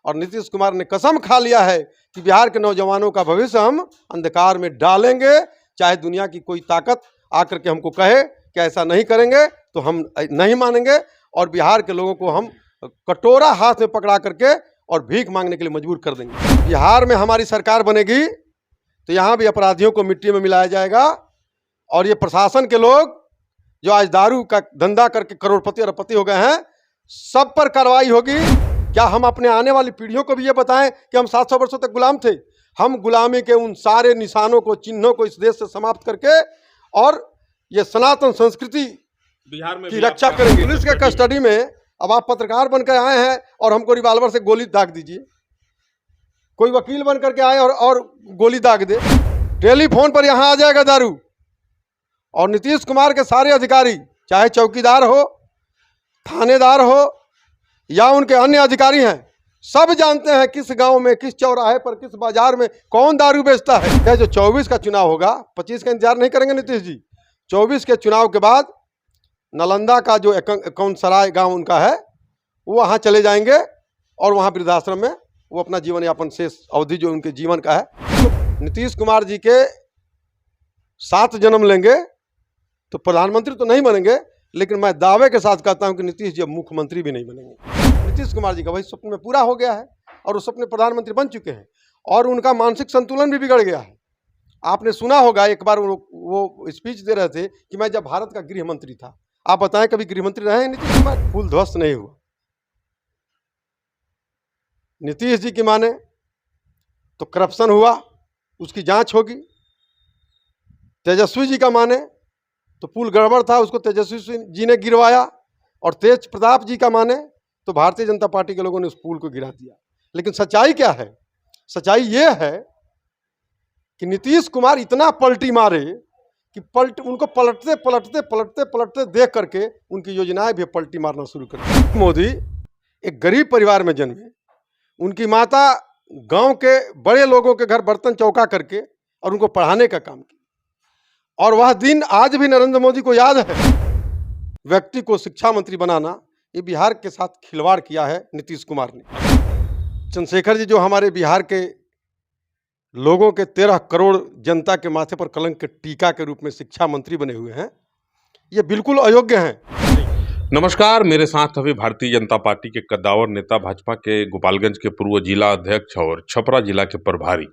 और नीतीश कुमार ने कसम खा लिया है कि बिहार के नौजवानों का भविष्य हम अंधकार में डालेंगे। चाहे दुनिया की कोई ताकत आकर के हमको कहे कि ऐसा नहीं करेंगे तो हम नहीं मानेंगे, और बिहार के लोगों को हम कटोरा हाथ में पकड़ा करके और भीख मांगने के लिए मजबूर कर देंगे। बिहार में हमारी सरकार बनेगी तो यहाँ भी अपराधियों को मिट्टी में मिलाया जाएगा, और ये प्रशासन के लोग जो आज दारू का धंधा करके करोड़पति अरबपति हो गए हैं, सब पर कार्रवाई होगी। क्या हम अपने आने वाली पीढ़ियों को भी ये बताएं कि हम 700 वर्षों तक गुलाम थे? हम गुलामी के उन सारे निशानों को, चिन्हों को इस देश से समाप्त करके और ये सनातन संस्कृति बिहार में की रक्षा करेंगे। पुलिस के कस्टडी में अब आप पत्रकार बनकर आए हैं और हमको रिवाल्वर से गोली दाग दीजिए, कोई वकील बन करके आए और गोली दाग दे, टेलीफोन पर यहाँ आ जाएगा दारू। और नीतीश कुमार के सारे अधिकारी, चाहे चौकीदार हो, थानेदार हो या उनके अन्य अधिकारी हैं, सब जानते हैं किस गांव में, किस चौराहे पर, किस बाजार में कौन दारू बेचता है। क्या जो 24 का चुनाव होगा, 25 का इंतजार नहीं करेंगे नीतीश जी। 24 के चुनाव के बाद नालंदा का जो कौन सराय गांव उनका है, वो वहाँ चले जाएंगे और वहाँ वृद्धाश्रम में वो अपना जीवन यापन शेष अवधि जो उनके जीवन का है। तो नीतीश कुमार जी के 7 जन्म लेंगे तो प्रधानमंत्री तो नहीं बनेंगे, लेकिन मैं दावे के साथ कहता हूं कि नीतीश जी अब मुख्यमंत्री भी नहीं बनेंगे। नीतीश कुमार जी का वही स्वप्न में पूरा हो गया है और वो स्वप्न प्रधानमंत्री बन चुके हैं, और उनका मानसिक संतुलन भी बिगड़ गया है। आपने सुना होगा, एक बार वो स्पीच दे रहे थे कि मैं जब भारत का गृह मंत्री था। आप बताएं कभी गृह मंत्री रहे हैं नीतीश कुमार? फूल ध्वस्त नहीं हुआ। नीतीश जी की माने तो करप्शन हुआ, उसकी जांच होगी। तेजस्वी जी का माने तो पुल गड़बड़ था, उसको तेजस्वी जी ने गिरवाया। और तेज प्रताप जी का माने तो भारतीय जनता पार्टी के लोगों ने उस पुल को गिरा दिया। लेकिन सच्चाई क्या है? सच्चाई ये है कि नीतीश कुमार इतना पलटी मारे कि उनको पलटते पलटते पलटते पलटते देख करके उनकी योजनाएं भी पलटी मारना शुरू कर दी। मोदी एक गरीब परिवार में जन्मे, उनकी माता गांव के बड़े लोगों के घर बर्तन चौका करके और उनको पढ़ाने का काम किया, और वह दिन आज भी नरेंद्र मोदी को याद है। व्यक्ति को शिक्षा मंत्री बनाना, ये बिहार के साथ खिलवाड़ किया है नीतीश कुमार ने। चंद्रशेखर जी जो हमारे बिहार के लोगों के 13 करोड़ जनता के माथे पर कलंक के टीका के रूप में शिक्षा मंत्री बने हुए हैं, ये बिल्कुल अयोग्य हैं। नमस्कार, मेरे साथ अभी भारतीय जनता पार्टी के कद्दावर नेता, भाजपा के गोपालगंज के पूर्व जिला अध्यक्ष और छपरा जिला के प्रभारी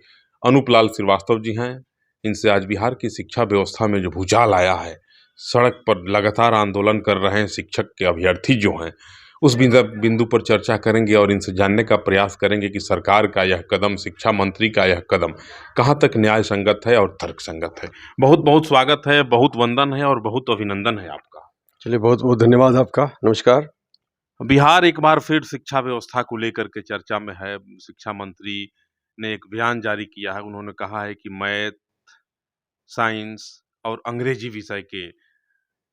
अनूप लाल श्रीवास्तव जी हैं। इनसे आज बिहार की शिक्षा व्यवस्था में जो भूचाल आया है, सड़क पर लगातार आंदोलन कर रहे हैं शिक्षक के अभ्यर्थी जो हैं, उस बिंदु पर चर्चा करेंगे और इनसे जानने का प्रयास करेंगे कि सरकार का यह कदम, शिक्षा मंत्री का यह कदम कहाँ तक न्याय संगत है और तर्क संगत है। बहुत बहुत स्वागत है, बहुत वंदन है और बहुत अभिनंदन है आपका। चलिए, बहुत बहुत धन्यवाद आपका। नमस्कार। बिहार एक बार फिर शिक्षा व्यवस्था को लेकर के चर्चा में है। शिक्षा मंत्री ने एक बयान जारी किया है। उन्होंने कहा है कि मैथ, साइंस और अंग्रेजी विषय के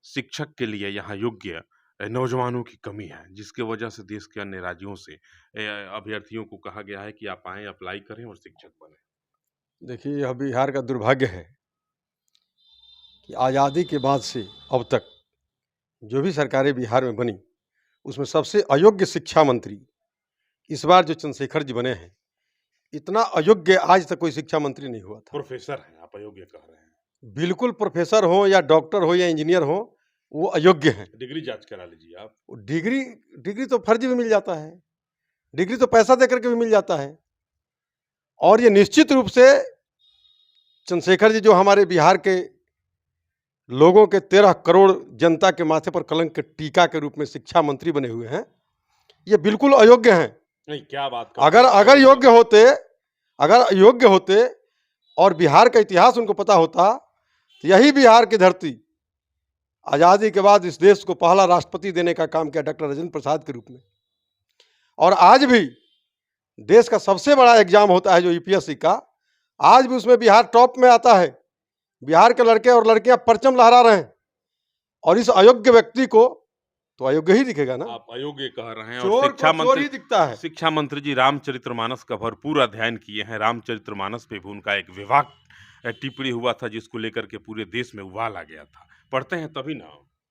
शिक्षक के लिए यहाँ योग्य नौजवानों की कमी है, जिसके वजह से देश के अन्य राज्यों से अभ्यर्थियों को कहा गया है कि आप आएं, अप्लाई करें और शिक्षक बने। देखिए, यह बिहार का दुर्भाग्य है कि आज़ादी के बाद से अब तक जो भी सरकारें बिहार में बनी, उसमें सबसे अयोग्य शिक्षा मंत्री इस बार जो चंद्रशेखर जी बने हैं। इतना अयोग्य आज तक कोई शिक्षा मंत्री नहीं हुआ था। प्रोफेसर हैं, आप अयोग्य कह रहे हैं? बिल्कुल, प्रोफेसर हो या डॉक्टर हो या इंजीनियर हो, वो अयोग्य हैं। डिग्री जांच करा लीजिए आप। डिग्री तो फर्जी भी मिल जाता है, डिग्री तो पैसा देकर के भी मिल जाता है। और ये निश्चित रूप से चंद्रशेखर जी जो हमारे बिहार के लोगों के 13 करोड़ जनता के माथे पर कलंक के टीका के रूप में शिक्षा मंत्री बने हुए हैं, ये बिल्कुल अयोग्य हैं। नहीं, क्या बात कर अगर योग्य होते और बिहार का इतिहास उनको पता होता, तो यही बिहार की धरती आज़ादी के बाद इस देश को पहला राष्ट्रपति देने का काम किया डॉक्टर राजेंद्र प्रसाद के रूप में। और आज भी देश का सबसे बड़ा एग्जाम होता है जो यूपीएससी का, आज भी उसमें बिहार टॉप में आता है। बिहार के लड़के और लड़कियां परचम लहरा रहे हैं, और इस अयोग्य व्यक्ति को तो अयोग्य ही दिखेगा ना। आप अयोग्य कह रहे हैं। और शिक्षा मंत्री दिखता है। शिक्षा मंत्री जी रामचरितमानस का भरपूर अध्ययन किए हैं। रामचरितमानस पे भी उनका एक विवाद टिप्पणी हुआ था, जिसको लेकर के पूरे देश में उबाल आ गया था। पढ़ते हैं तभी ना।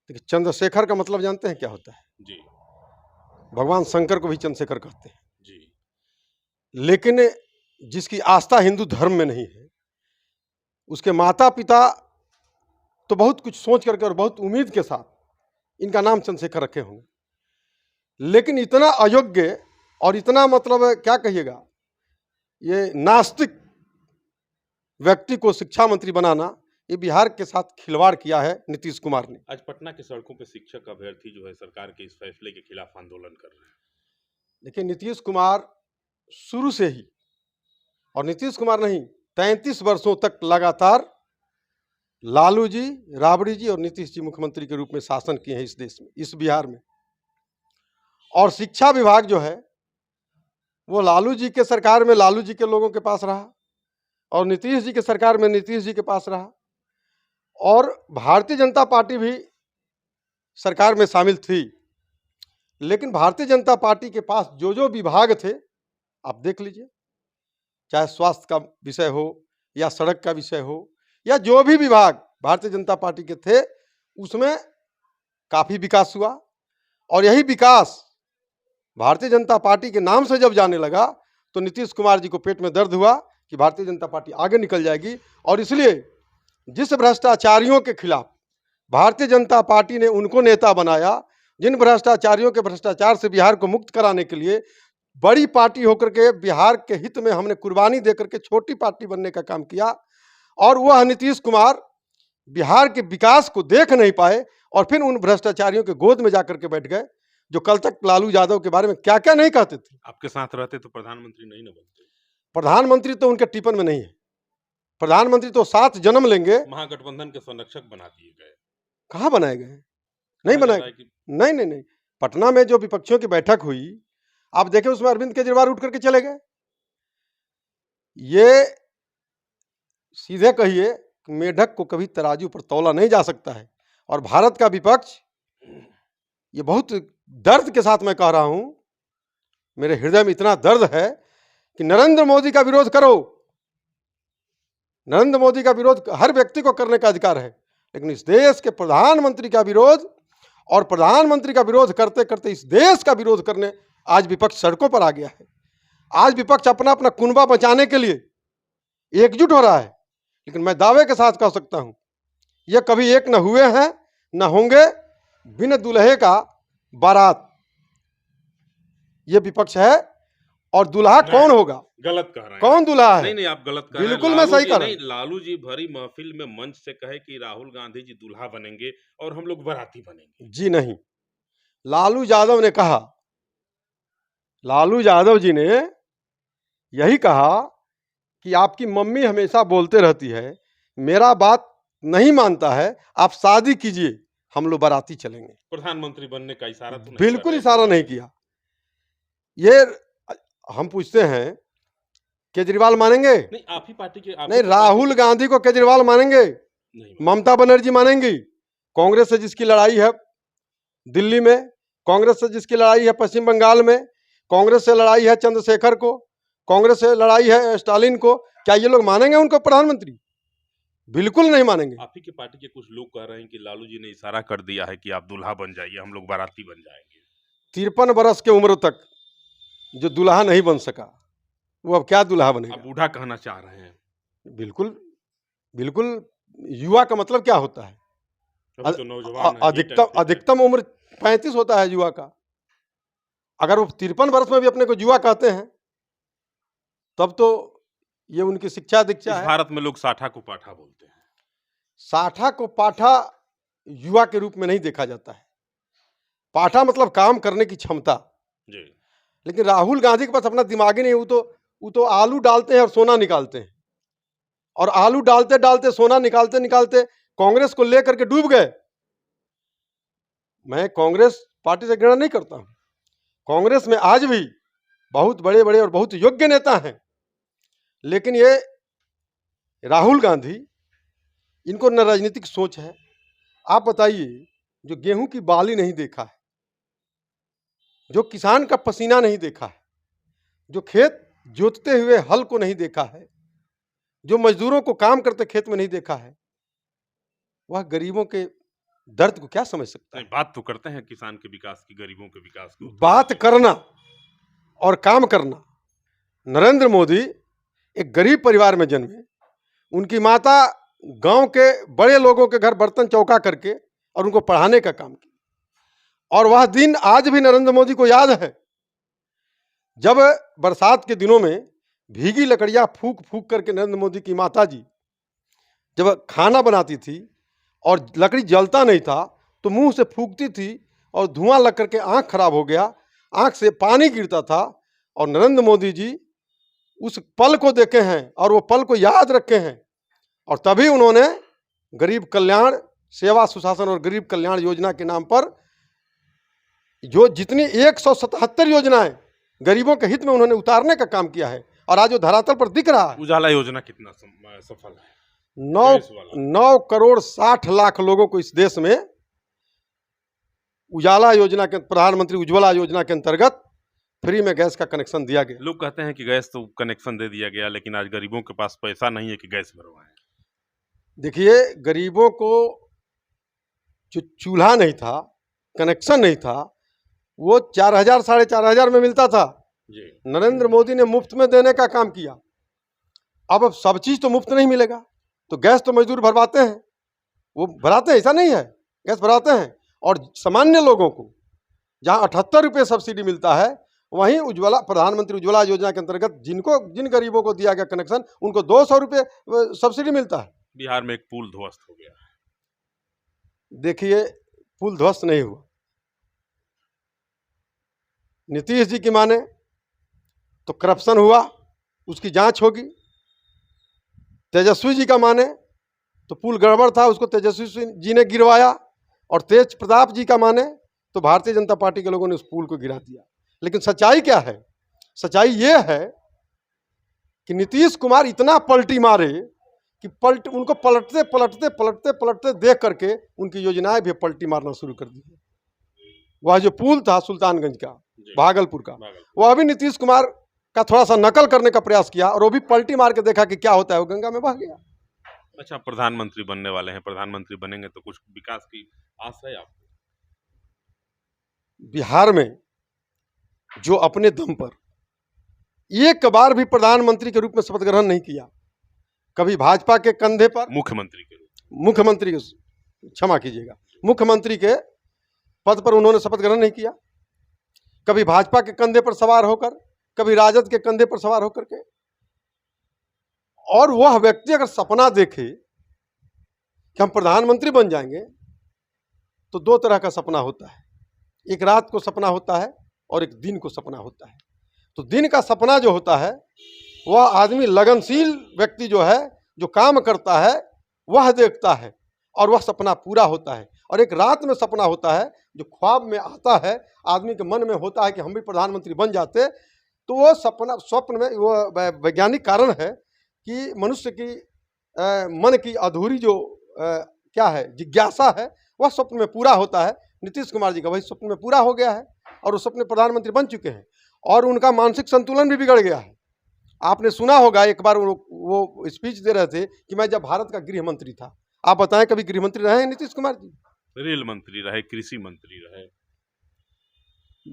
देखिए, चंद्रशेखर का मतलब जानते हैं क्या होता है? जी। भगवान शंकर को भी चंद्रशेखर कहते हैं जी। लेकिन जिसकी आस्था हिंदू धर्म में नहीं है, उसके माता पिता तो बहुत कुछ सोच करके और बहुत उम्मीद के साथ इनका नाम चंद्रशेखर रखे होंगे, लेकिन इतना अयोग्य और इतना मतलब क्या कहिएगा, ये नास्तिक व्यक्ति को शिक्षा मंत्री बनाना, ये बिहार के साथ खिलवाड़ किया है नीतीश कुमार ने। आज पटना के सड़कों पर शिक्षक अभ्यर्थी जो है सरकार के इस फैसले के खिलाफ आंदोलन कर रहे हैं। देखिए, नीतीश कुमार शुरू से ही, और नीतीश कुमार नहीं, 33 वर्षों तक लगातार लालू जी, राबड़ी जी और नीतीश जी मुख्यमंत्री के रूप में शासन किए हैं इस देश में, इस बिहार में। और शिक्षा विभाग जो है वो लालू जी के सरकार में लालू जी के लोगों के पास रहा, और नीतीश जी के सरकार में नीतीश जी के पास रहा, और भारतीय जनता पार्टी भी सरकार में शामिल थी। लेकिन भारतीय जनता पार्टी के पास जो जो विभाग थे, आप देख लीजिए, चाहे स्वास्थ्य का विषय हो या सड़क का विषय हो या जो भी विभाग भारतीय जनता पार्टी के थे, उसमें काफी विकास हुआ। और यही विकास भारतीय जनता पार्टी के नाम से जब जाने लगा तो नीतीश कुमार जी को पेट में दर्द हुआ कि भारतीय जनता पार्टी आगे निकल जाएगी, और इसलिए जिस भ्रष्टाचारियों के खिलाफ भारतीय जनता पार्टी ने उनको नेता बनाया, जिन भ्रष्टाचारियों के भ्रष्टाचार से बिहार को मुक्त कराने के लिए बड़ी पार्टी होकर के बिहार के हित में हमने कुर्बानी देकर के छोटी पार्टी बनने का काम किया, और वह नीतीश कुमार बिहार के विकास को देख नहीं पाए और फिर उन भ्रष्टाचारियों के गोद में जाकर के बैठ गए, जो कल तक लालू यादव के बारे में क्या क्या नहीं कहते थे। आपके साथ रहते तो प्रधानमंत्री नहीं न बनते। प्रधानमंत्री तो उनके टिपन में नहीं है, प्रधानमंत्री तो 7 जन्म लेंगे। महागठबंधन के संरक्षक बना दिए गए। कहाँ बनाए गए? नहीं बनाए गए। नहीं नहीं नहीं, पटना में जो विपक्षियों की बैठक हुई, आप देखें, उसमें अरविंद केजरीवाल उठ करके चले गए। ये सीधे कहिए, मेढक को कभी तराजू पर तौला नहीं जा सकता है। और भारत का विपक्ष, ये बहुत दर्द के साथ मैं कह रहा हूं, मेरे हृदय में इतना दर्द है कि नरेंद्र मोदी का विरोध करो, नरेंद्र मोदी का विरोध हर व्यक्ति को करने का अधिकार है, लेकिन इस देश के प्रधानमंत्री का विरोध, और प्रधानमंत्री का विरोध करते करते इस देश का विरोध करने आज विपक्ष सड़कों पर आ गया है। आज विपक्ष अपना अपना कुनबा बचाने के लिए एकजुट हो रहा है, लेकिन मैं दावे के साथ कह सकता हूं, ये कभी एक न हुए हैं न होंगे। बिन दुल्हे का बारात, ये विपक्ष है। और दुल्हा कौन होगा? गलत कह रहे हैं। कौन दुल्हा है? नहीं आप गलत कह रहे हैं। बिल्कुल मैं सही कह रहा हूं। लालू जी भरी महफिल में मंच से कहे कि राहुल गांधी जी दुल्हा बनेंगे और हम लोग बाराती बनेंगे। जी नहीं, लालू यादव ने कहा, लालू यादव जी ने यही कहा कि आपकी मम्मी हमेशा बोलते रहती है, मेरा बात नहीं मानता है, आप शादी कीजिए, हम लोग बाराती चलेंगे। प्रधानमंत्री बनने का इशारा तो नहीं, बिल्कुल इशारा नहीं किया। ये हम पूछते हैं, केजरीवाल मानेंगे? नहीं, आप ही पार्टी के नहीं, राहुल गांधी को केजरीवाल मानेंगे? नहीं। ममता बनर्जी मानेंगी? कांग्रेस से जिसकी लड़ाई है दिल्ली में, कांग्रेस से जिसकी लड़ाई है पश्चिम बंगाल में, कांग्रेस से लड़ाई है चंद्रशेखर को, कांग्रेस से लड़ाई है स्टालिन को, क्या ये लोग मानेंगे उनको प्रधानमंत्री? बिल्कुल नहीं मानेंगे। आप ही की पार्टी के कुछ लोग कह रहे हैं कि लालू जी ने इशारा कर दिया है कि आप दुल्हा बन जाइए, हम लोग बाराती बन जाएंगे। 53 वर्ष के उम्र तक जो दुल्हा नहीं बन सका, वो अब क्या दुल्हा बनेगा? आप बूढ़ा कहना चाह रहे हैं? बिल्कुल बिल्कुल। युवा का मतलब क्या होता है? तो नौजवान है, अधिकतम उम्र 35 होता है युवा का। अगर वो 53 वर्ष में भी अपने को युवा कहते हैं, तब तो ये उनकी शिक्षा दीक्षा है। भारत में लोग साठा को पाठा बोलते हैं। साठा को पाठा युवा के रूप में नहीं देखा जाता है। पाठा मतलब काम करने की क्षमता जी। लेकिन राहुल गांधी के पास अपना दिमाग ही नहीं। वो तो आलू डालते हैं और सोना निकालते हैं, और आलू डालते डालते सोना निकालते निकालते कांग्रेस को लेकर के डूब गए। मैं कांग्रेस पार्टी से घृणा नहीं करता हूं, कांग्रेस में आज भी बहुत बड़े बड़े और बहुत योग्य नेता हैं, लेकिन ये राहुल गांधी, इनको न राजनीतिक सोच है। आप बताइए, जो गेहूं की बाली नहीं देखा है, जो किसान का पसीना नहीं देखा है, जो खेत जोतते हुए हल को नहीं देखा है, जो मजदूरों को काम करते खेत में नहीं देखा है, वह गरीबों के दर्द को क्या समझ सकता है? बात तो करते हैं किसान के विकास की, गरीबों के विकास की। बात करना और काम करना नरेंद्र मोदी एक गरीब परिवार में जन्मे। उनकी माता गांव के बड़े लोगों के घर बर्तन चौका करके और उनको पढ़ाने का काम किया। और वह दिन आज भी नरेंद्र मोदी को याद है, जब बरसात के दिनों में भीगी लकड़ियां फूंक फूंक करके नरेंद्र मोदी की माता जी जब खाना बनाती थी और लकड़ी जलता नहीं था तो मुंह से फूंकती थी और धुआं लग करके आंख खराब हो गया, आंख से पानी गिरता था। और नरेंद्र मोदी जी उस पल को देखे हैं और वो पल को याद रखे हैं, और तभी उन्होंने गरीब कल्याण सेवा सुशासन और गरीब कल्याण योजना के नाम पर जो जितनी 177 योजनाएं गरीबों के हित में उन्होंने उतारने का काम किया है, और आज वो धरातल पर दिख रहा है। उजाला योजना कितना सफल है? 9 करोड़ 60 लाख लोगों को इस देश में उजाला योजना के, प्रधानमंत्री उज्ज्वला योजना के अंतर्गत फ्री में गैस का कनेक्शन दिया गया। लोग कहते हैं कि गैस तो कनेक्शन दे दिया गया, लेकिन आज गरीबों के पास पैसा नहीं है कि गैस भरवाएं। देखिए, गरीबों को जो चूल्हा नहीं था, कनेक्शन नहीं था, वो 4,000 साढ़े 4,000 में मिलता था जी। नरेंद्र मोदी ने मुफ्त में देने का काम किया। अब सब चीज तो मुफ्त नहीं मिलेगा, तो गैस तो मजदूर भरवाते हैं, वो भराते हैं, ऐसा नहीं है, गैस भराते हैं। और सामान्य लोगों को जहां 78 रुपये सब्सिडी मिलता है, वहीं उज्ज्वला, प्रधानमंत्री उज्ज्वला योजना के अंतर्गत जिन गरीबों को दिया गया कनेक्शन, उनको 200 रुपये सब्सिडी मिलता है। बिहार में एक पुल ध्वस्त हो गया है। देखिए, पुल ध्वस्त नहीं हुआ। नीतीश जी की माने तो करप्शन हुआ, उसकी जांच होगी। तेजस्वी जी का माने तो पुल गड़बड़ था, उसको तेजस्वी जी ने गिरवाया। और तेज प्रताप जी का माने तो भारतीय जनता पार्टी के लोगों ने उस पुल को गिरा दिया। लेकिन सच्चाई क्या है? सच्चाई ये है कि नीतीश कुमार इतना पलटी मारे कि उनको पलटते पलटते पलटते पलटते देख करके उनकी योजनाएं भी पलटी मारना शुरू कर दी। वह जो पुल था सुल्तानगंज का, भागलपुर का, वह भी नीतीश कुमार का थोड़ा सा नकल करने का प्रयास किया और वो भी पलटी मार के देखा कि क्या होता है, वो गंगा में बह गया। अच्छा, प्रधानमंत्री बनने वाले हैं, प्रधानमंत्री बनेंगे तो कुछ विकास की आस है आपको? बिहार में जो अपने दम पर एक बार भी प्रधानमंत्री के रूप में शपथ ग्रहण नहीं किया, कभी भाजपा के कंधे पर, मुख्यमंत्री के रूप, मुख्यमंत्री, क्षमा कीजिएगा, मुख्यमंत्री के पद पर उन्होंने शपथ ग्रहण नहीं किया। कभी भाजपा के कंधे पर सवार होकर, कभी राजद के कंधे पर सवार होकर के। और वह व्यक्ति अगर सपना देखे कि हम प्रधानमंत्री बन जाएंगे, तो दो तरह का सपना होता है, एक रात को सपना होता है और एक दिन को सपना होता है। तो दिन का सपना जो होता है, वह आदमी लगनशील व्यक्ति जो है, जो काम करता है, वह देखता है और वह सपना पूरा होता है। और एक रात में सपना होता है जो ख्वाब में आता है, आदमी के मन में होता है कि हम भी प्रधानमंत्री बन जाते। तो वो सपना, स्वप्न में, वो वैज्ञानिक कारण है कि मनुष्य की मन की अधूरी जो क्या है, जिज्ञासा है, वह स्वप्न में पूरा होता है। नीतीश कुमार जी का वही स्वप्न में पूरा हो गया है और वो स्वप्न प्रधानमंत्री बन चुके हैं। और उनका मानसिक संतुलन भी बिगड़ गया है। आपने सुना होगा, एक बार वो स्पीच दे रहे थे कि मैं जब भारत का गृह मंत्री था। आप बताएं, कभी गृह मंत्री रहे हैं नीतीश कुमार जी? रेल मंत्री रहे, कृषि मंत्री रहे,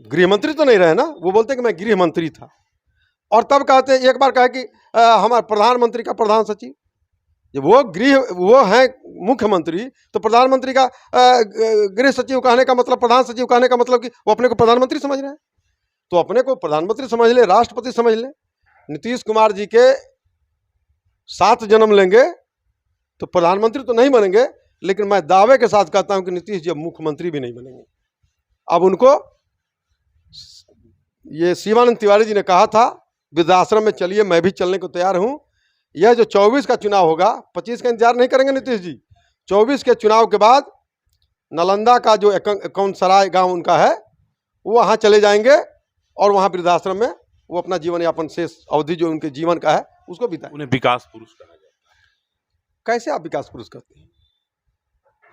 गृह मंत्री तो नहीं रहे ना। वो बोलते कि मैं गृह मंत्री था, और तब कहते, एक बार कहे कि हमारे प्रधानमंत्री का प्रधान सचिव। जब वो हैं मुख्यमंत्री, तो प्रधानमंत्री का गृह सचिव कहने का मतलब, प्रधान सचिव कहने का मतलब कि वो अपने को प्रधानमंत्री समझ रहे हैं। तो अपने को प्रधानमंत्री समझ ले, राष्ट्रपति समझ ले। नीतीश कुमार जी के 7 जन्म लेंगे तो प्रधानमंत्री तो नहीं बनेंगे, लेकिन मैं दावे के साथ कहता हूं कि नीतीश जी अब मुख्यमंत्री भी नहीं बनेंगे। अब उनको, ये शिवानंद तिवारी जी ने कहा था, वृद्धाश्रम में चलिए, मैं भी चलने को तैयार हूं। यह जो 24 का चुनाव होगा, 25 का इंतजार नहीं करेंगे नीतीश जी। 24 के चुनाव के बाद नालंदा का जो कौनसराय गांव उनका है, वो वहां चले जाएंगे और वहां वृद्धाश्रम में वो अपना जीवन यापन, शेष अवधि जो उनके जीवन का है, उसको बिताएं। उन्हें विकास पुरुष कहा जाता है। कैसे आप विकास पुरुष कहते हैं?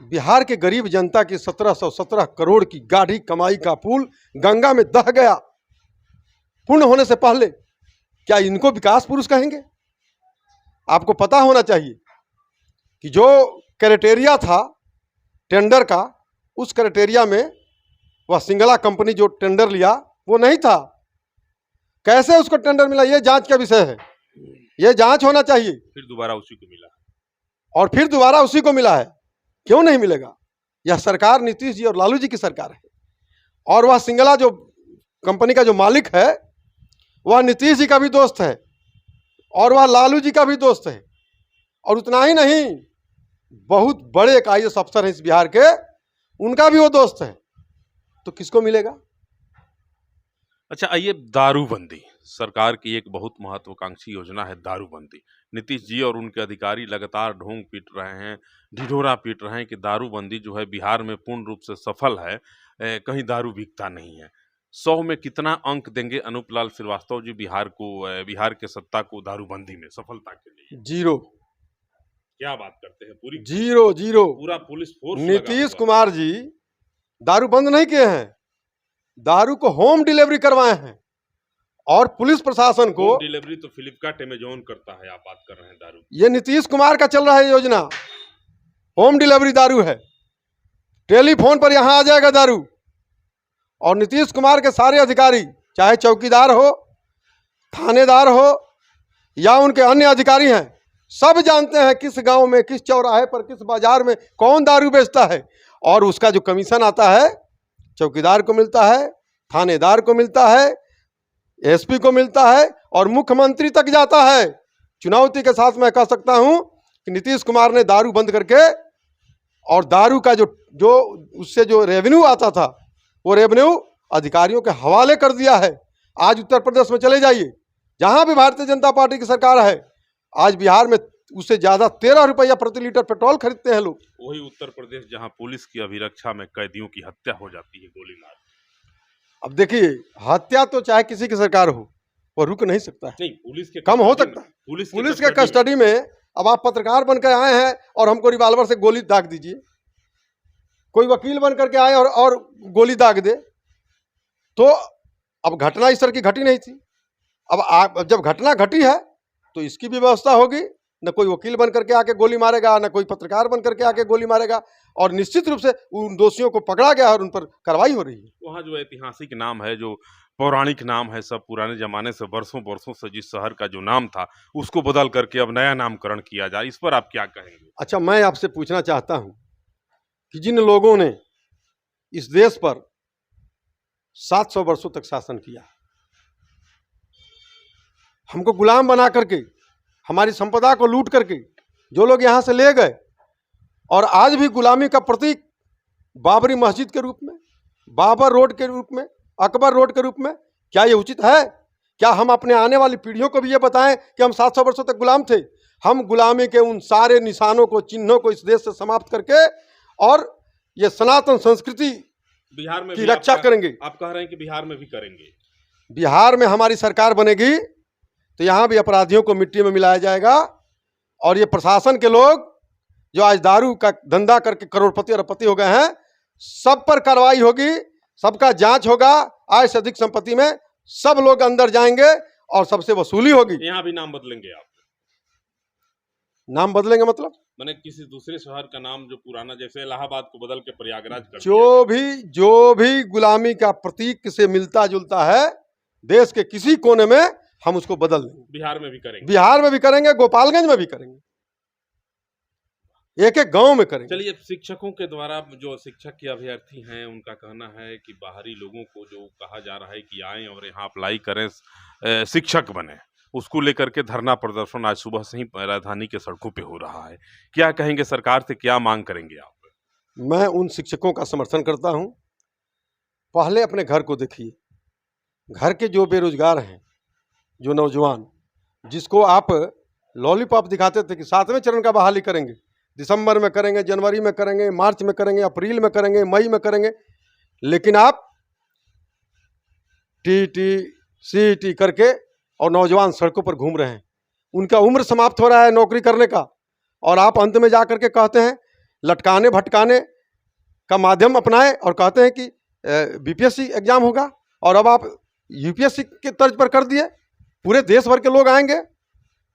बिहार के गरीब जनता की 1717 करोड़ की गाढ़ी कमाई का पुल गंगा में दह गया पूर्ण होने से पहले। क्या इनको विकास पुरुष कहेंगे? आपको पता होना चाहिए कि जो क्राइटेरिया था टेंडर का, उस क्राइटेरिया में वह सिंगला कंपनी जो टेंडर लिया वो नहीं था। कैसे उसको टेंडर मिला, ये जांच का विषय है, ये जांच होना चाहिए। फिर दोबारा उसी को मिला। और फिर दोबारा उसी को मिला है, क्यों नहीं मिलेगा? यह सरकार नीतीश जी और लालू जी की सरकार है, और वह सिंगला जो कंपनी का जो मालिक है वह नीतीश जी का भी दोस्त है और वह लालू जी का भी दोस्त है। और उतना ही नहीं, बहुत बड़े एक IAS अफसर हैं इस बिहार के, उनका भी वो दोस्त है। तो किसको मिलेगा? अच्छा, आइए दारूबंदी, सरकार की एक बहुत महत्वाकांक्षी योजना है दारूबंदी। नीतीश जी और उनके अधिकारी लगातार ढोंग पीट रहे हैं, ढिढोरा पीट रहे हैं कि दारूबंदी जो है बिहार में पूर्ण रूप से सफल है, कहीं दारू बिकता नहीं है। 100 में कितना अंक देंगे अनूप लाल श्रीवास्तव जी बिहार को, बिहार के सत्ता को दारूबंदी में सफलता के लिए? 0। क्या बात करते हैं, पूरी 0 पूरा पुलिस फोर्स लगा नीतीश हुआ है। कुमार जी दारू बंद नहीं किए हैं, दारू को होम डिलीवरी करवाए हैं। और पुलिस प्रशासन को होम डिलीवरी तो फ्लिपकार्ट अमेजोन करता है, आप बात कर रहे हैं दारू। ये नीतीश कुमार का चल रहा है योजना, होम डिलीवरी दारू है, टेलीफोन पर यहां आ जाएगा दारू। और नीतीश कुमार के सारे अधिकारी, चाहे चौकीदार हो, थानेदार हो या उनके अन्य अधिकारी हैं, सब जानते हैं किस गांव में, किस चौराहे पर, किस बाजार में कौन दारू बेचता है। और उसका जो कमीशन आता है चौकीदार को मिलता है, थानेदार को मिलता है, SP को मिलता है और मुख्यमंत्री तक जाता है। चुनौती के साथ मैं कह सकता हूं कि नीतीश कुमार ने दारू बंद करके और दारू का जो उससे जो रेवेन्यू आता था वो रेवेन्यू अधिकारियों के हवाले कर दिया है। आज उत्तर प्रदेश में चले जाइए, जहां भी भारतीय जनता पार्टी की सरकार है, आज बिहार में उससे ज्यादा 13 रुपया प्रति लीटर पेट्रोल खरीदते हैं लोग। वही उत्तर प्रदेश जहां पुलिस की अभिरक्षा में कैदियों की हत्या हो जाती है गोली मार। अब देखिए, हत्या तो चाहे किसी की सरकार हो, वो रुक नहीं सकता है, नहीं, पुलिस के कम हो सकता है। पुलिस के कस्टडी में अब आप पत्रकार बनकर आए हैं और हमको रिवाल्वर से गोली दाग दीजिए, कोई वकील बन करके आए और गोली दाग दे, तो अब घटना इस तरह की घटी नहीं थी। अब जब घटना घटी है तो इसकी भी व्यवस्था होगी, न कोई वकील बन करके आके गोली मारेगा, न कोई पत्रकार बन करके आके गोली मारेगा, और निश्चित रूप से उन दोषियों को पकड़ा गया और उन पर कार्रवाई हो रही है। वहाँ जो ऐतिहासिक नाम है, जो पौराणिक नाम है, सब पुराने जमाने से वर्षों से जिस शहर का जो नाम था उसको बदल करके अब नया नामकरण किया जाए, इस पर आप क्या कहेंगे? अच्छा, मैं आपसे पूछना चाहता हूं कि जिन लोगों ने इस देश पर 700 वर्षों तक शासन किया, हमको गुलाम बना करके, हमारी संपदा को लूट करके जो लोग यहां से ले गए, और आज भी गुलामी का प्रतीक बाबरी मस्जिद के रूप में, बाबर रोड के रूप में, अकबर रोड के रूप में, क्या ये उचित है? क्या हम अपने आने वाली पीढ़ियों को भी ये बताएं कि हम 700 वर्षों तक गुलाम थे? हम गुलामी के उन सारे निशानों को, चिन्हों को इस देश से समाप्त करके और ये सनातन संस्कृति बिहार में की रक्षा करेंगे। आप कह रहे हैं कि बिहार में भी करेंगे? बिहार में हमारी सरकार बनेगी तो यहाँ भी अपराधियों को मिट्टी में मिलाया जाएगा, और ये प्रशासन के लोग जो आज दारू का धंधा करके करोड़पति अरबपति हो गए हैं, सब पर कार्रवाई होगी, सबका जांच होगा। आय से अधिक संपत्ति में सब लोग अंदर जाएंगे और सबसे वसूली होगी। यहाँ भी नाम बदलेंगे आप? नाम बदलेंगे मतलब मैंने किसी दूसरे शहर का नाम, जो पुराना, जैसे इलाहाबाद को बदल के प्रयागराज कर जो भी गुलामी का प्रतीक से मिलता जुलता है देश के किसी कोने में, हम उसको बदल देंगे। बिहार में भी करेंगे? बिहार में भी करेंगे, गोपालगंज में भी करेंगे, एक एक गांव में करेंगे। चलिए, शिक्षकों के द्वारा, जो शिक्षक के अभ्यर्थी हैं, उनका कहना है कि बाहरी लोगों को जो कहा जा रहा है कि आएं और यहाँ अप्लाई करें, शिक्षक बने, उसको लेकर के धरना प्रदर्शन आज सुबह से ही राजधानी के सड़कों पे हो रहा है। क्या कहेंगे, सरकार से क्या मांग करेंगे आप? मैं उन शिक्षकों का समर्थन करता हूं। पहले अपने घर को देखिए, घर के जो बेरोजगार हैं, जो नौजवान, जिसको आप लॉलीपॉप दिखाते थे कि 7वें चरण का बहाली करेंगे, दिसंबर में करेंगे, जनवरी में करेंगे, मार्च में करेंगे, अप्रैल में करेंगे, मई में करेंगे, लेकिन आप TT CET करके और नौजवान सड़कों पर घूम रहे हैं। उनका उम्र समाप्त हो रहा है नौकरी करने का, और आप अंत में जा करके कहते हैं, लटकाने भटकाने का माध्यम अपनाए और कहते हैं कि BPSC एग्जाम होगा, और अब आप UPSC के तर्ज पर कर दिए। पूरे देश भर के लोग आएंगे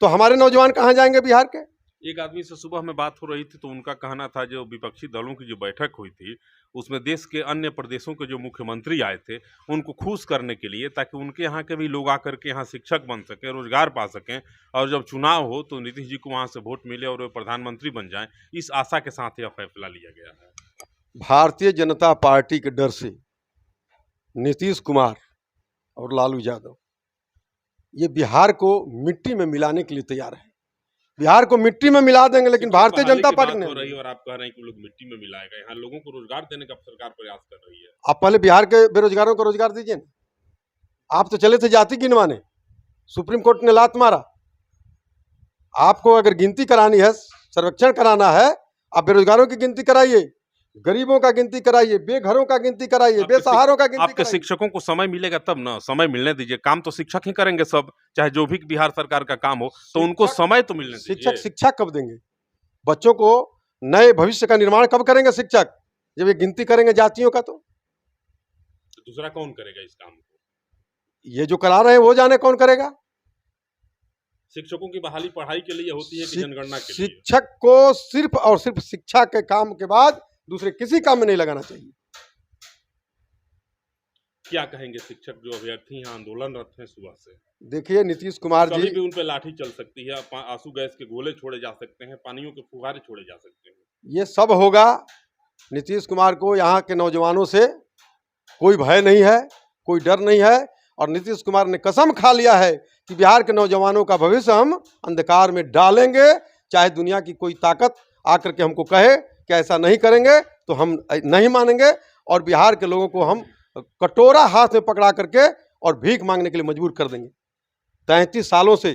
तो हमारे नौजवान कहाँ जाएंगे बिहार के? एक आदमी से सुबह में बात हो रही थी तो उनका कहना था जो विपक्षी दलों की जो बैठक हुई थी उसमें देश के अन्य प्रदेशों के जो मुख्यमंत्री आए थे उनको खुश करने के लिए, ताकि उनके यहाँ के भी लोग आकर के यहाँ शिक्षक बन सकें, रोजगार पा सकें, और जब चुनाव हो तो नीतीश जी को वहाँ से वोट मिले और वे प्रधानमंत्री बन जाएं। इस आशा के साथ यह फैसला लिया गया है। भारतीय जनता पार्टी के डर से नीतीश कुमार और लालू यादव ये बिहार को मिट्टी में मिलाने के लिए तैयार है। बिहार को मिट्टी में मिला देंगे, लेकिन भारतीय जनता पार्टी हो नहीं। रही है और आप कह रहे हैं कि लोग मिट्टी में मिलाएगा, यहाँ लोगों को रोजगार देने का सरकार प्रयास कर रही है। आप पहले बिहार के बेरोजगारों को रोजगार दीजिए ना। आप तो चले थे जाति गिनवाने, सुप्रीम कोर्ट ने लात मारा। आपको अगर गिनती करानी है, सर्वेक्षण कराना है, आप बेरोजगारों की गिनती कराइए, गरीबों का गिनती कराइए, बेघरों का गिनती कराइए, बेसहारों का गिनती आपके कराइए। शिक्षकों को समय मिलेगा तब ना, समय मिलने दीजिए। काम तो शिक्षक ही करेंगे सब, चाहे जो भी बिहार सरकार का काम हो, तो उनको समय तो मिलने दीजिए। शिक्षक शिक्षा कब देंगे? बच्चों को नए भविष्य का निर्माण कब करेंगे शिक्षक? जब ये गिनती करेंगे जातियों का। तो दूसरा कौन करेगा इस काम को? ये जो करा रहे हैं वो जाने कौन करेगा। शिक्षकों की बहाली पढ़ाई के लिए होती है कि जनगणना के लिए? शिक्षक को सिर्फ और सिर्फ शिक्षा के काम के बाद दूसरे किसी काम में नहीं लगाना चाहिए। क्या कहेंगे शिक्षक जो अभ्यर्थी हैं, आंदोलनरत हैं सुबह से? देखिए नीतीश कुमार जी, कभी भी उन पे लाठी चल सकती है, आंसू गैस के गोले छोड़े जा सकते हैं, पानियों के फुहारे छोड़े जा सकते हैं। ये सब होगा। नीतीश कुमार को यहाँ के नौजवानों से कोई भय नहीं है, कोई डर नहीं है, और नीतीश कुमार ने कसम खा लिया है कि बिहार के नौजवानों का भविष्य हम अंधकार में डालेंगे। चाहे दुनिया की कोई ताकत आकर के हमको कहे कि ऐसा नहीं करेंगे तो हम नहीं मानेंगे, और बिहार के लोगों को हम कटोरा हाथ में पकड़ा करके और भीख मांगने के लिए मजबूर कर देंगे। 33 सालों से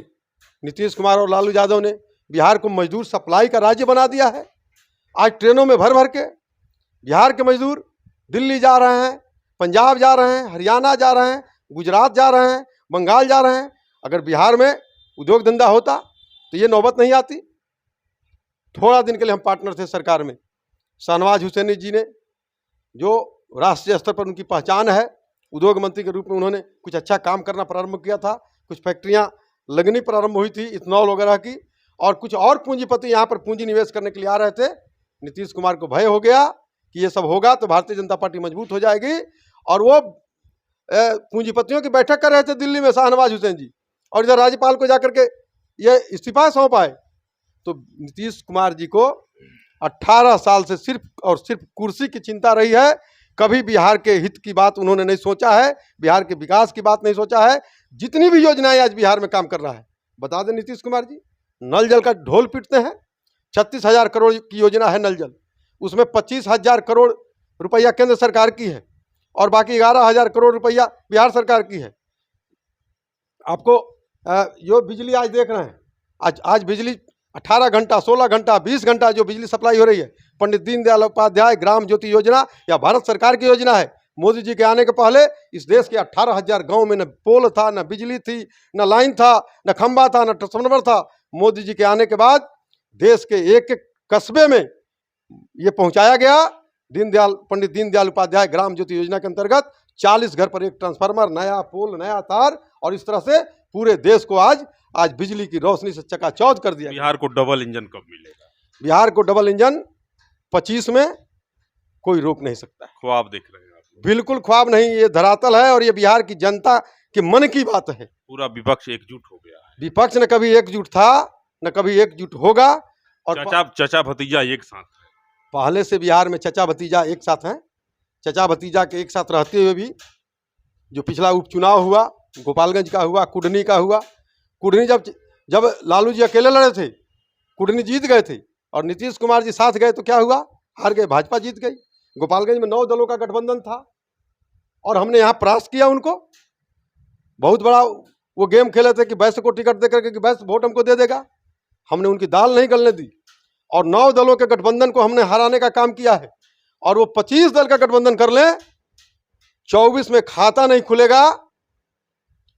नीतीश कुमार और लालू यादव ने बिहार को मजदूर सप्लाई का राज्य बना दिया है। आज ट्रेनों में भर भर के बिहार के मजदूर दिल्ली जा रहे हैं, पंजाब जा रहे हैं, हरियाणा जा रहे हैं, गुजरात जा रहे हैं, बंगाल जा रहे हैं। अगर बिहार में उद्योग धंधा होता तो ये नौबत नहीं आती। थोड़ा दिन के लिए हम पार्टनर थे सरकार में। शाहनवाज हुसैनी जी ने, जो राष्ट्रीय स्तर पर उनकी पहचान है, उद्योग मंत्री के रूप में उन्होंने कुछ अच्छा काम करना प्रारंभ किया था। कुछ फैक्ट्रियां लगनी प्रारंभ हुई थी इथेनॉल वगैरह की, और कुछ और पूंजीपति यहाँ पर पूंजी निवेश करने के लिए आ रहे थे। नीतीश कुमार को भय हो गया कि ये सब होगा तो भारतीय जनता पार्टी मजबूत हो जाएगी, और वो पूंजीपतियों की बैठक कर रहे थे दिल्ली में शाहनवाज हुसैन जी, और इधर राज्यपाल को जाकर के ये इस्तीफा सौंप आए। तो नीतीश कुमार जी को 18 साल से सिर्फ और सिर्फ कुर्सी की चिंता रही है। कभी बिहार के हित की बात उन्होंने नहीं सोचा है, बिहार के विकास की बात नहीं सोचा है। जितनी भी योजनाएं आज बिहार में काम कर रहा है, बता दें नीतीश कुमार जी, नल जल का ढोल पीटते हैं। 36,000 करोड़ की योजना है नल जल, उसमें 25,000 करोड़ रुपया केंद्र सरकार की है, और बाकी 11,000 करोड़ रुपया बिहार सरकार की है। आपको जो बिजली आज देख रहे हैं, आज बिजली 18 घंटा, 16 घंटा, 20 घंटा जो बिजली सप्लाई हो रही है, पंडित दीनदयाल उपाध्याय ग्राम ज्योति योजना या भारत सरकार की योजना है। मोदी जी के आने के पहले इस देश के 18,000 गाँव में न पोल था, न बिजली थी, न लाइन था, न खंबा था, न ट्रांसफार्मर था। मोदी जी के आने के बाद देश के एक एक कस्बे में ये पहुंचाया गया। पंडित दीनदयाल उपाध्याय ग्राम ज्योति योजना के अंतर्गत 40 घर पर एक ट्रांसफार्मर, नया पोल, नया तार, और इस तरह से पूरे देश को आज बिजली की रोशनी से चकाचौंध कर दिया। बिहार को डबल इंजन कब मिलेगा? बिहार को डबल इंजन 25 में कोई रोक नहीं सकता है। ख्वाब देख रहे हैं आप? बिल्कुल ख्वाब नहीं, ये धरातल है, और ये बिहार की जनता के मन की बात है। पूरा विपक्ष एकजुट हो गया है। विपक्ष न कभी एकजुट था, न कभी एकजुट होगा। और चचा भतीजा एक साथ है। पहले से बिहार में चचा भतीजा एक साथ हैं। चचा भतीजा के एक साथ रहते हुए भी जो पिछला उपचुनाव हुआ, गोपालगंज का हुआ, कुडनी का हुआ, कुडनी जब लालू जी अकेले लड़े थे, कुडनी जीत गए थे, और नीतीश कुमार जी साथ गए तो क्या हुआ? हार गए, भाजपा जीत गई। गोपालगंज में 9 दलों का गठबंधन था, और हमने यहाँ परास्त किया उनको। बहुत बड़ा वो गेम खेले थे कि वैश्य को टिकट दे करके कि वैश्य वोट हमको दे देगा। हमने उनकी दाल नहीं गलने दी, और 9 दलों के गठबंधन को हमने हराने का काम किया है। और वो 25 दल का गठबंधन कर लें, 24 में खाता नहीं खुलेगा।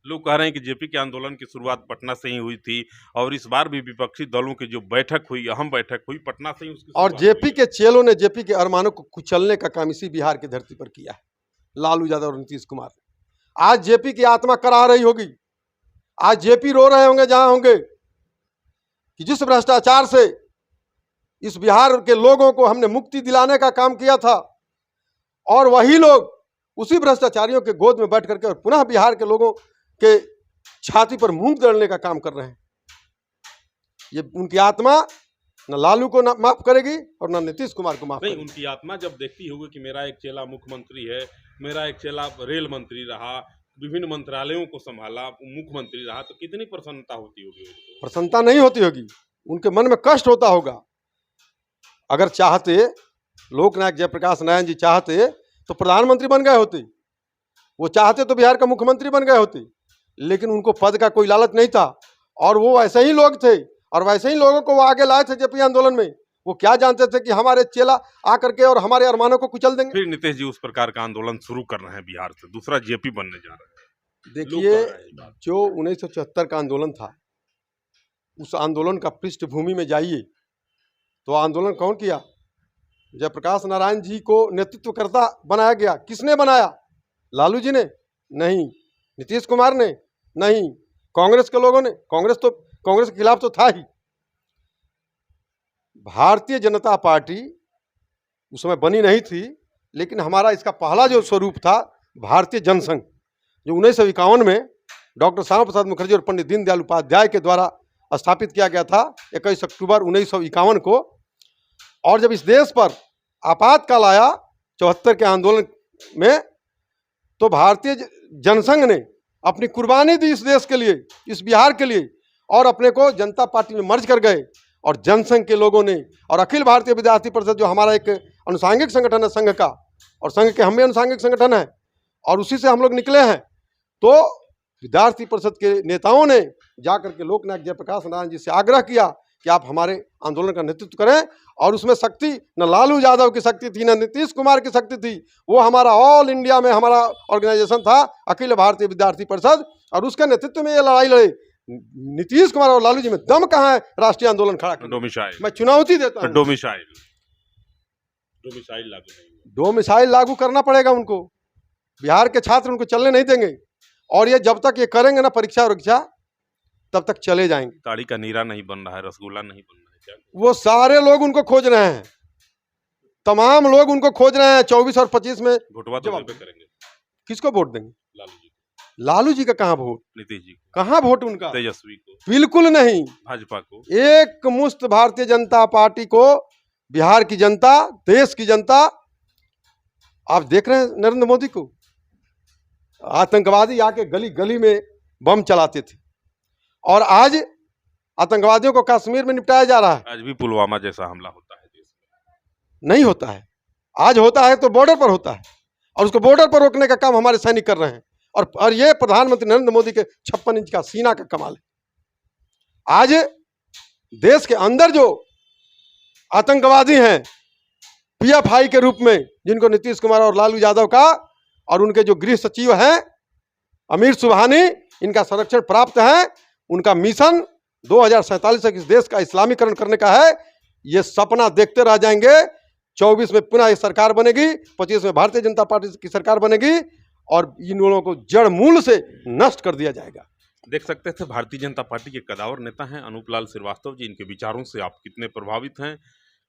लोग कह रहे हैं कि जेपी के आंदोलन की शुरुआत पटना से ही हुई थी, और इस बार भी विपक्षी दलों की जो बैठक हुई, अहम बैठक हुई, पटना से ही उसकी और जेपी के चेलों ने जेपी के अरमानों को कुचलने का काम इसी बिहार की धरती पर किया है, लालू यादव और नीतीश कुमार ने। आज जेपी की आत्मा कराह रही होगी, आज जेपी रो रहे होंगे जहां होंगे। कि जिस भ्रष्टाचार से इस बिहार के लोगों को हमने मुक्ति दिलाने का काम किया था, और वही लोग उसी भ्रष्टाचारियों के गोद में बैठ करके और पुनः बिहार के लोगों के छाती पर मूंग दड़ने का काम कर रहे हैं। ये उनकी आत्मा न लालू को माफ करेगी और न नीतीश कुमार को माफ नहीं, करेगी। उनकी आत्मा जब देखती होगी कि मेरा एक चेला मुख्यमंत्री है, मेरा एक चेला रेल मंत्री रहा, विभिन्न मंत्रालयों को संभाला, मुख्यमंत्री रहा, तो कितनी प्रसन्नता होती होगी उनको? प्रसन्नता नहीं होती होगी, उनके मन में कष्ट होता होगा। अगर चाहते, लोकनायक जयप्रकाश नारायण जी चाहते तो प्रधानमंत्री बन गए होते, वो चाहते तो बिहार का मुख्यमंत्री बन गए होते, लेकिन उनको पद का कोई लालच नहीं था, और वो वैसे ही लोग थे, और वैसे ही लोगों को वो आगे लाए थे जेपी आंदोलन में। वो क्या जानते थे कि हमारे चेला आकर के और हमारे अरमानों को कुचल देंगे। फिर नीतीश जी उस प्रकार का आंदोलन शुरू कर रहे हैं बिहार से, दूसरा जेपी बनने जा रहे हैं। देखिए, लोग कह रहे हैं ये बात। जो 1974 का आंदोलन था, उस आंदोलन का पृष्ठभूमि में जाइए तो आंदोलन कौन किया? जयप्रकाश नारायण जी को नेतृत्वकर्ता बनाया गया। किसने बनाया? लालू जी ने? नहीं। नीतीश कुमार ने? नहीं। कांग्रेस के लोगों ने? कांग्रेस के खिलाफ तो था ही। भारतीय जनता पार्टी उस समय बनी नहीं थी, लेकिन हमारा इसका पहला जो स्वरूप था भारतीय जनसंघ, जो 1951 में डॉक्टर श्यामा प्रसाद मुखर्जी और पंडित दीनदयाल उपाध्याय के द्वारा स्थापित किया गया था 21 अक्टूबर 1951 को। और जब इस देश पर आपातकाल आया 74 के आंदोलन में, तो भारतीय जनसंघ ने अपनी कुर्बानी दी इस देश के लिए, इस बिहार के लिए, और अपने को जनता पार्टी में मर्ज कर गए। और जनसंघ के लोगों ने और अखिल भारतीय विद्यार्थी परिषद, जो हमारा एक अनुसांगिक संगठन है संघ का, और संघ के हम भी अनुसांगिक संगठन है और उसी से हम लोग निकले हैं, तो विद्यार्थी परिषद के नेताओं ने जाकर के लोकनायक जयप्रकाश नारायण जी से आग्रह किया कि आप हमारे आंदोलन का नेतृत्व करें। और उसमें शक्ति न लालू यादव की शक्ति थी, न नीतीश कुमार की शक्ति थी, वो हमारा ऑल इंडिया में हमारा ऑर्गेनाइजेशन था अखिल भारतीय विद्यार्थी परिषद, और उसके नेतृत्व में ये लड़ाई लड़े। नीतीश कुमार और लालू जी में दम कहाँ है राष्ट्रीय आंदोलन खड़ा करने? डोमिसाइल, मैं चुनौती देता हूं। डोमिसाइल लागू नहीं हुआ। डोमिसाइल लागू करना पड़ेगा उनको। बिहार के छात्र उनको चलने नहीं देंगे, और ये जब तक ये करेंगे ना परीक्षा, तब तक चले जाएंगे। ताड़ी का नीरा नहीं बन रहा है, रसगुल्ला नहीं बन रहा है, क्या? वो सारे लोग उनको खोज रहे हैं, तमाम लोग उनको खोज रहे हैं। 24 और 25 में वोटवा तो पे करेंगे। किसको वोट देंगे? लालू जी, लालू जी का कहाँ वोट? नीतीश जी, कहाँ वोट उनका? तेजस्वी को, बिल्कुल नहीं। भाजपा को, एक मुश्त भारतीय जनता पार्टी को, बिहार की जनता, देश की जनता। आप देख रहे हैं नरेंद्र मोदी को, आतंकवादी आके गली गली में बम चलाते थे, और आज आतंकवादियों को कश्मीर में निपटाया जा रहा है। आज भी पुलवामा जैसा हमला होता है देश में। नहीं होता है, आज होता है तो बॉर्डर पर होता है, और उसको बॉर्डर पर रोकने का काम हमारे सैनिक कर रहे हैं। और ये प्रधानमंत्री नरेंद्र मोदी के 56 इंच का सीना का कमाल है। आज देश के अंदर जो आतंकवादी हैं पीएफआई के रूप में, जिनको नीतीश कुमार और लालू यादव का और उनके जो गृह सचिव हैं अमीर सुबहानी, इनका संरक्षण प्राप्त है। उनका मिशन 2047 तक इस देश का इस्लामीकरण करने का है। ये सपना देखते रह जाएंगे। 24 में पुनः एक सरकार बनेगी, 25 में भारतीय जनता पार्टी की सरकार बनेगी, और इन लोगों को जड़ मूल से नष्ट कर दिया जाएगा। देख सकते थे भारतीय जनता पार्टी के कदावर नेता हैं अनूपलाल श्रीवास्तव जी। इनके विचारों से आप कितने प्रभावित हैं?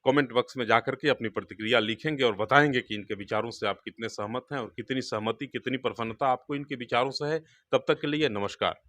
कमेंट बॉक्स में जाकर के अपनी प्रतिक्रिया लिखेंगे और बताएंगे कि इनके विचारों से आप कितने सहमत हैं और कितनी सहमति, कितनी प्रसन्नता आपको इनके विचारों से है। तब तक के लिए नमस्कार।